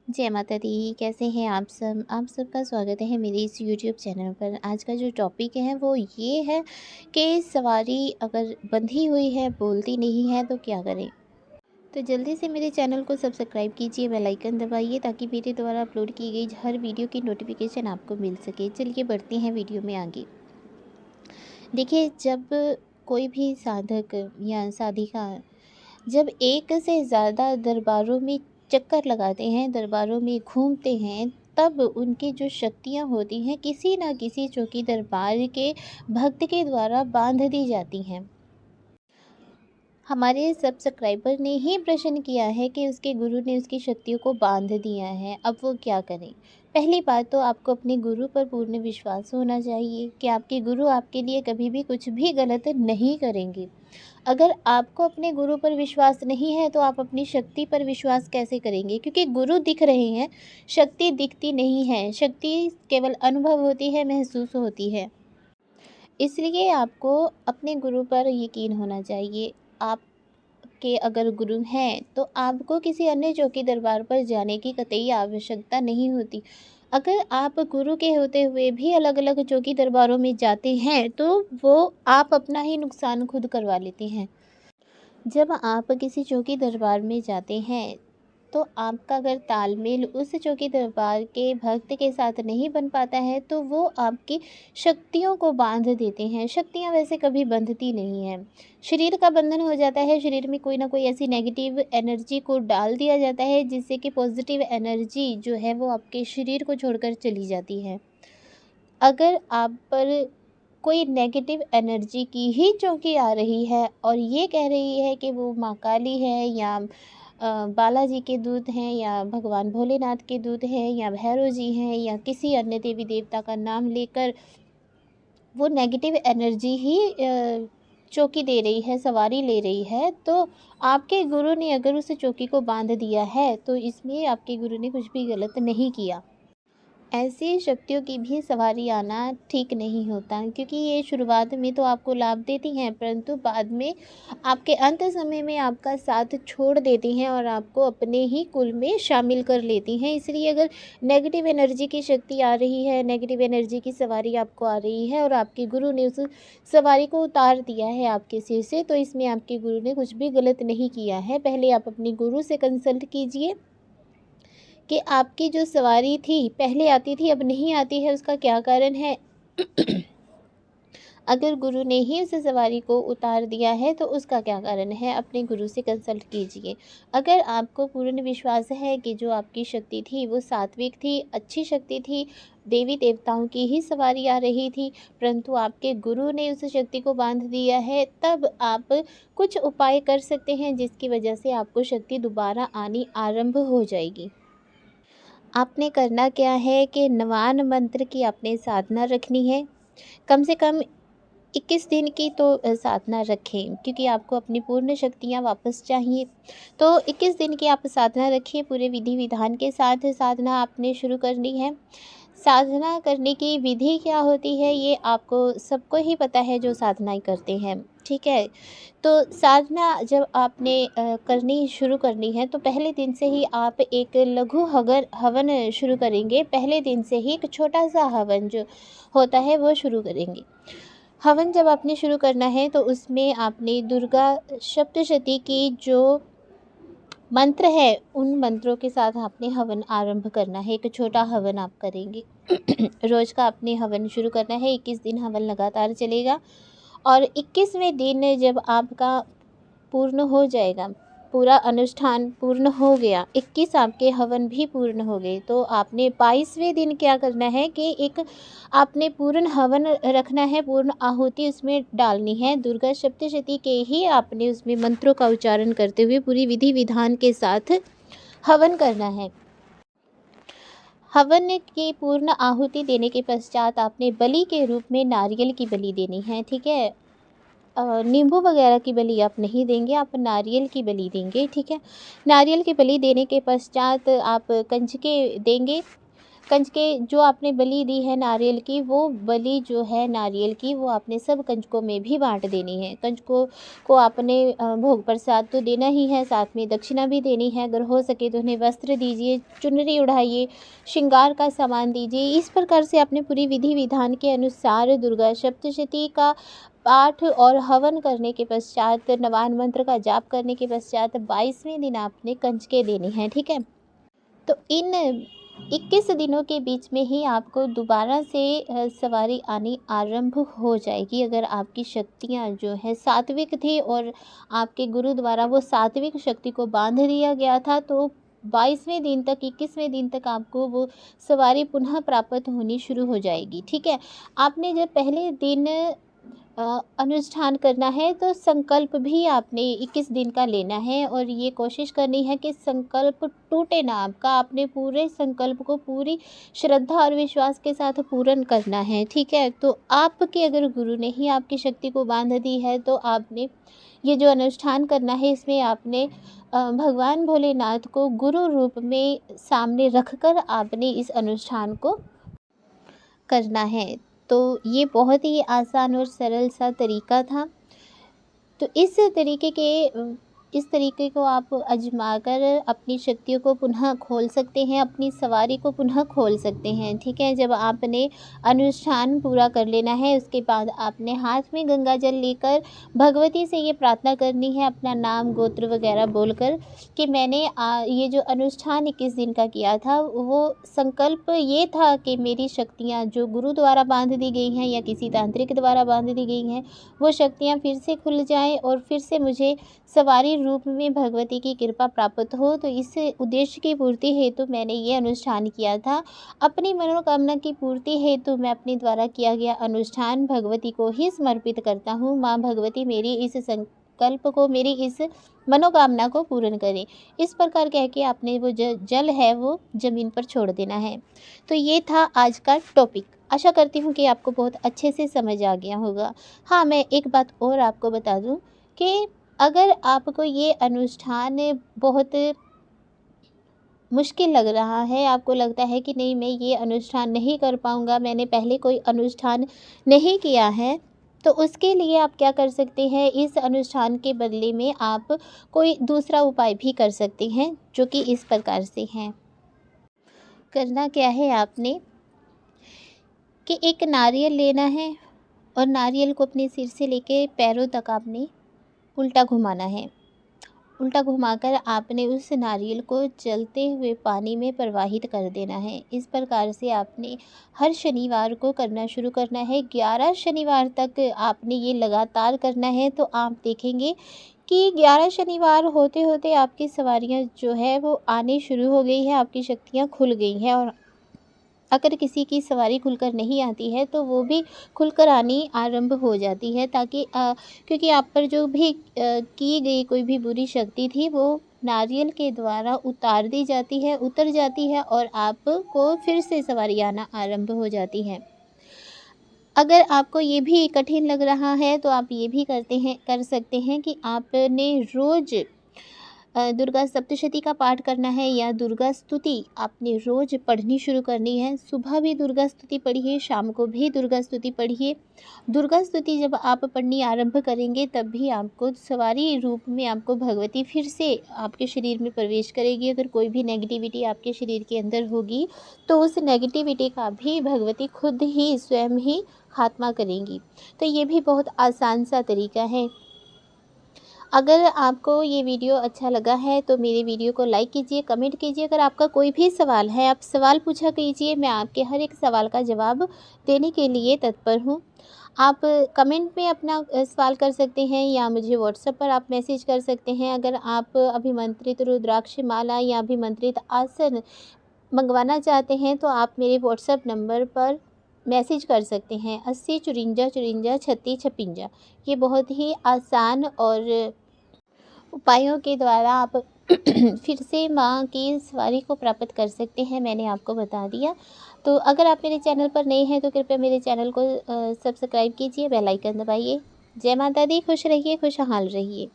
जय माता दी। कैसे हैं आप सब? आप सबका स्वागत है मेरे इस यूट्यूब चैनल पर। आज का जो टॉपिक है वो ये है कि सवारी अगर बंधी हुई है, बोलती नहीं है तो क्या करें? तो जल्दी से मेरे चैनल को सब्सक्राइब कीजिए, बेल आइकन दबाइए ताकि मेरे द्वारा अपलोड की गई हर वीडियो की नोटिफिकेशन आपको मिल सके। चलिए बढ़ते हैं वीडियो में आगे। देखिए, जब कोई भी साधक या साधिका जब एक से ज़्यादा दरबारों में चक्कर लगाते हैं, दरबारों में घूमते हैं, तब उनकी जो शक्तियाँ होती हैं किसी न किसी चौकी दरबार के भक्त के द्वारा बांध दी जाती हैं। हमारे सब्सक्राइबर ने ही प्रश्न किया है कि उसके गुरु ने उसकी शक्तियों को बांध दिया है, अब वो क्या करें? पहली बात तो आपको अपने गुरु पर पूर्ण विश्वास होना चाहिए कि आपके गुरु आपके लिए कभी भी कुछ भी गलत नहीं करेंगे। अगर आपको अपने गुरु पर विश्वास नहीं है तो आप अपनी शक्ति पर विश्वास कैसे करेंगे? क्योंकि गुरु दिख रहे हैं, शक्ति दिखती नहीं है। शक्ति केवल अनुभव होती है, महसूस होती है। इसलिए आपको अपने गुरु पर यकीन होना चाहिए। आपके अगर गुरु हैं तो आपको किसी अन्य चौकी दरबार पर जाने की कतई आवश्यकता नहीं होती। अगर आप गुरु के होते हुए भी अलग अलग चौकी दरबारों में जाते हैं तो वो आप अपना ही नुकसान खुद करवा लेते हैं। जब आप किसी चौकी दरबार में जाते हैं तो आपका अगर तालमेल उस चौकी दरबार के भक्त के साथ नहीं बन पाता है तो वो आपकी शक्तियों को बांध देते हैं। शक्तियाँ वैसे कभी बंधती नहीं हैं। शरीर का बंधन हो जाता है, शरीर में कोई ना कोई ऐसी नेगेटिव एनर्जी को डाल दिया जाता है जिससे कि पॉजिटिव एनर्जी जो है वो आपके शरीर को छोड़कर चली जाती है। अगर आप पर कोई नेगेटिव एनर्जी की ही चौकी आ रही है और ये कह रही है कि वो माँ काली है या बालाजी के दूत हैं या भगवान भोलेनाथ के दूत हैं या भैरव जी हैं या किसी अन्य देवी देवता का नाम लेकर वो नेगेटिव एनर्जी ही चौकी दे रही है, सवारी ले रही है, तो आपके गुरु ने अगर उस चौकी को बांध दिया है तो इसमें आपके गुरु ने कुछ भी गलत नहीं किया। ऐसी शक्तियों की भी सवारी आना ठीक नहीं होता, क्योंकि ये शुरुआत में तो आपको लाभ देती हैं परंतु बाद में आपके अंत समय में आपका साथ छोड़ देती हैं और आपको अपने ही कुल में शामिल कर लेती हैं। इसलिए अगर नेगेटिव एनर्जी की शक्ति आ रही है, नेगेटिव एनर्जी की सवारी आपको आ रही है और आपके गुरु ने उस सवारी को उतार दिया है आपके सिर से, तो इसमें आपके गुरु ने कुछ भी गलत नहीं किया है। पहले आप अपने गुरु से कंसल्ट कीजिए कि आपकी जो सवारी थी, पहले आती थी अब नहीं आती है, उसका क्या कारण है। अगर गुरु ने ही उस सवारी को उतार दिया है तो उसका क्या कारण है, अपने गुरु से कंसल्ट कीजिए। अगर आपको पूर्ण विश्वास है कि जो आपकी शक्ति थी वो सात्विक थी, अच्छी शक्ति थी, देवी देवताओं की ही सवारी आ रही थी, परंतु आपके गुरु ने उस शक्ति को बांध दिया है, तब आप कुछ उपाय कर सकते हैं जिसकी वजह से आपको शक्ति दोबारा आनी आरंभ हो जाएगी। आपने करना क्या है कि नवान मंत्र की आपने साधना रखनी है। कम से कम 21 दिन की तो साधना रखें, क्योंकि आपको अपनी पूर्ण शक्तियाँ वापस चाहिए। तो 21 दिन की आप साधना रखिए, पूरे विधि विधान के साथ साधना आपने शुरू करनी है। साधना करने की विधि क्या होती है ये आपको सबको ही पता है जो साधनाएँ करते हैं, ठीक है? तो साधना जब आपने करनी शुरू करनी है तो पहले दिन से ही आप एक लघु हगर हवन शुरू करेंगे। पहले दिन से ही एक छोटा-सा हवन जो होता है वो शुरू करेंगे। हवन जब आपने शुरू करना है तो उसमें आपने दुर्गा सप्तशती की जो मंत्र है उन मंत्रों के साथ आपने हवन आरंभ करना है। एक छोटा हवन आप करेंगे। रोज़ का आपने हवन शुरू करना है, 21 दिन हवन लगातार चलेगा और 21वें दिन जब आपका पूर्ण हो जाएगा, पूरा अनुष्ठान पूर्ण हो गया, 21 आपके हवन भी पूर्ण हो गए, तो आपने 22वें दिन क्या करना है कि एक आपने पूर्ण हवन रखना है, पूर्ण आहुति उसमें डालनी है। दुर्गा सप्तशती के ही आपने उसमें मंत्रों का उच्चारण करते हुए पूरी विधि विधान के साथ हवन करना है। हवन की पूर्ण आहुति देने के पश्चात आपने बलि के रूप में नारियल की बलि देनी है, ठीक है? नींबू वगैरह की बलि आप नहीं देंगे, आप नारियल की बलि देंगे, ठीक है? नारियल की बलि देने के पश्चात आप कंजकें देंगे। कंजके जो आपने बलि दी है नारियल की, वो बलि जो है नारियल की वो आपने सब कंजकों में भी बांट देनी है। कंजकों को आपने भोग प्रसाद तो देना ही है, साथ में दक्षिणा भी देनी है। अगर हो सके तो उन्हें वस्त्र दीजिए, चुनरी उड़ाइए, श्रृंगार का सामान दीजिए। इस प्रकार से आपने पूरी विधि विधान के अनुसार दुर्गा सप्तशती का पाठ और हवन करने के पश्चात, नवान मंत्र का जाप करने के पश्चात 22वें दिन आपने कंजके देनी है, ठीक है। तो इन 21 दिनों के बीच में ही आपको दोबारा से सवारी आनी आरंभ हो जाएगी। अगर आपकी शक्तियाँ जो है सात्विक थी और आपके गुरु द्वारा वो सात्विक शक्ति को बांध दिया गया था, तो 22वें दिन तक, 21वें दिन तक आपको वो सवारी पुनः प्राप्त होनी शुरू हो जाएगी, ठीक है। आपने जब पहले दिन अनुष्ठान करना है तो संकल्प भी आपने 21 दिन का लेना है और ये कोशिश करनी है कि संकल्प टूटे ना आपका। आपने पूरे संकल्प को पूरी श्रद्धा और विश्वास के साथ पूर्ण करना है, ठीक है। तो आपके अगर गुरु ने ही आपकी शक्ति को बांध दी है तो आपने ये जो अनुष्ठान करना है, इसमें आपने भगवान भोलेनाथ को गुरु रूप में सामने रखकर आपने इस अनुष्ठान को करना है। तो ये बहुत ही आसान और सरल सा तरीका था। तो इस तरीके को आप आजमाकर अपनी शक्तियों को पुनः खोल सकते हैं, अपनी सवारी को पुनः खोल सकते हैं, ठीक है। जब आपने अनुष्ठान पूरा कर लेना है, उसके बाद आपने हाथ में गंगा जल लेकर भगवती से ये प्रार्थना करनी है, अपना नाम गोत्र वगैरह बोलकर, कि मैंने ये जो अनुष्ठान 21 दिन का किया था, वो संकल्प ये था कि मेरी शक्तियाँ जो गुरु द्वारा बांध दी गई हैं या किसी तांत्रिक द्वारा बांध दी गई हैं, वो शक्तियाँ फिर से खुल जाएं और फिर से मुझे सवारी रूप में भगवती की कृपा प्राप्त हो। तो इस उद्देश्य की पूर्ति हेतु मैंने ये अनुष्ठान किया था। अपनी मनोकामना की पूर्ति हेतु मैं अपने द्वारा किया गया अनुष्ठान भगवती को ही समर्पित करता हूँ। माँ भगवती मेरी इस संकल्प को, मेरी इस मनोकामना को पूर्ण करें। इस प्रकार कह के आपने वो जल है वो ज़मीन पर छोड़ देना है। तो ये था आज का टॉपिक। आशा करती हूँ कि आपको बहुत अच्छे से समझ आ गया होगा। हाँ, मैं एक बात और आपको बता दूँ कि अगर आपको ये अनुष्ठान बहुत मुश्किल लग रहा है, आपको लगता है कि नहीं मैं ये अनुष्ठान नहीं कर पाऊँगा, मैंने पहले कोई अनुष्ठान नहीं किया है, तो उसके लिए आप क्या कर सकते हैं, इस अनुष्ठान के बदले में आप कोई दूसरा उपाय भी कर सकते हैं, जो कि इस प्रकार से हैं। करना क्या है आपने कि एक नारियल लेना है और नारियल को अपने सिर से लेके पैरों तक आपने उल्टा घुमाना है। उल्टा घुमाकर आपने उस नारियल को चलते हुए पानी में प्रवाहित कर देना है। इस प्रकार से आपने हर शनिवार को करना शुरू करना है। 11 शनिवार तक आपने ये लगातार करना है। तो आप देखेंगे कि 11 शनिवार होते होते आपकी सवारियाँ जो है वो आने शुरू हो गई है, आपकी शक्तियाँ खुल गई हैं। और अगर किसी की सवारी खुलकर नहीं आती है तो वो भी खुलकर आनी आरंभ हो जाती है, ताकि क्योंकि आप पर जो भी की गई कोई भी बुरी शक्ति थी वो नारियल के द्वारा उतार दी जाती है, उतर जाती है और आपको फिर से सवारी आना आरंभ हो जाती है। अगर आपको ये भी कठिन लग रहा है तो आप ये भी कर सकते हैं कि आपने रोज़ दुर्गा सप्तशती का पाठ करना है या दुर्गा स्तुति आपने रोज़ पढ़नी शुरू करनी है। सुबह भी दुर्गा स्तुति पढ़िए, शाम को भी दुर्गा स्तुति पढ़िए। दुर्गा स्तुति जब आप पढ़नी आरंभ करेंगे तब भी आपको सवारी रूप में आपको भगवती फिर से आपके शरीर में प्रवेश करेगी। अगर कोई भी नेगेटिविटी आपके शरीर के अंदर होगी तो उस नेगेटिविटी का भी भगवती खुद ही स्वयं ही खात्मा करेंगी। तो ये भी बहुत आसान सा तरीका है। अगर आपको ये वीडियो अच्छा लगा है तो मेरे वीडियो को लाइक कीजिए, कमेंट कीजिए। अगर आपका कोई भी सवाल है, आप सवाल पूछा कीजिए, मैं आपके हर एक सवाल का जवाब देने के लिए तत्पर हूँ। आप कमेंट में अपना सवाल कर सकते हैं या मुझे व्हाट्सएप पर आप मैसेज कर सकते हैं। अगर आप अभिमंत्रित रुद्राक्ष माला या अभिमंत्रित आसन मंगवाना चाहते हैं तो आप मेरे व्हाट्सएप नंबर पर मैसेज कर सकते हैं 80 54 54 36 56। ये बहुत ही आसान और उपायों के द्वारा आप फिर से माँ की सवारी को प्राप्त कर सकते हैं, मैंने आपको बता दिया। तो अगर आप मेरे चैनल पर नए हैं तो कृपया मेरे चैनल को सब्सक्राइब कीजिए, बेल आइकन दबाइए। जय माता दी, खुश रहिए, खुशहाल रहिए।